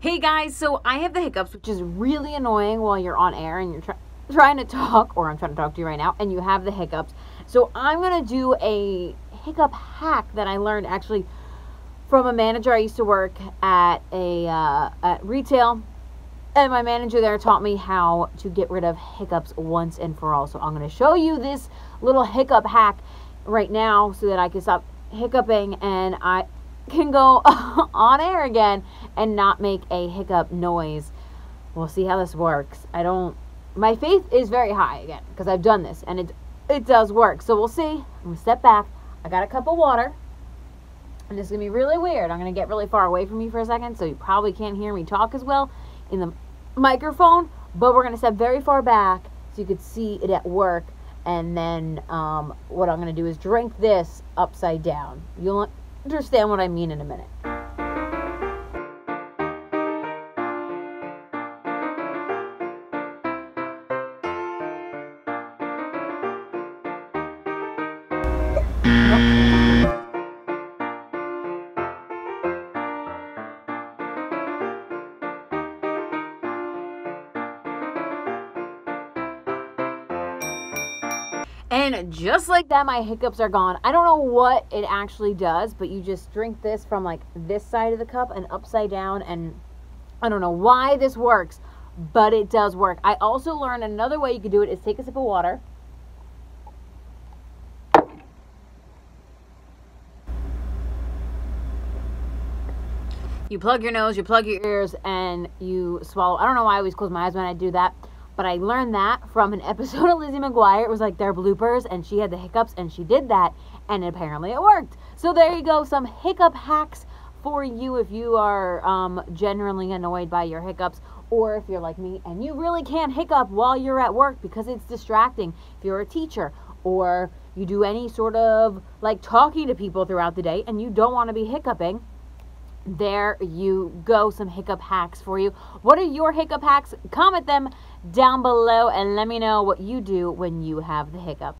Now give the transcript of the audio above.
Hey guys, so I have the hiccups, which is really annoying while you're on air and you're trying to talk, or I'm trying to talk to you right now, and you have the hiccups. So I'm going to do a hiccup hack that I learned actually from a manager. I used to work at at retail, and my manager there taught me how to get rid of hiccups once and for all. So I'm going to show you this little hiccup hack right now so that I can stop hiccuping and I can go on air again and not make a hiccup noise. We'll see how this works. My faith is very high again because I've done this and it does work. So we'll see. I'm going to step back. I got a cup of water and this is going to be really weird. I'm going to get really far away from you for a second so you probably can't hear me talk as well in the microphone, but we're going to step very far back so you could see it at work. And then what I'm going to do is drink this upside down. You'll understand what I mean in a minute. And just like that, my hiccups are gone. I don't know what it actually does, but you just drink this from like this side of the cup and upside down, and I don't know why this works, but it does work. I also learned another way you could do it is take a sip of water. You plug your nose, you plug your ears, and you swallow. I don't know why I always close my eyes when I do that, but I learned that from an episode of Lizzie McGuire. It was like their bloopers, and she had the hiccups, and she did that, and apparently it worked. So there you go, some hiccup hacks for you if you are generally annoyed by your hiccups, or if you're like me and you really can't hiccup while you're at work because it's distracting. If you're a teacher, or you do any sort of like talking to people throughout the day, and you don't want to be hiccuping, there you go, some hiccup hacks for you. What are your hiccup hacks? Comment them down below and let me know what you do when you have the hiccups.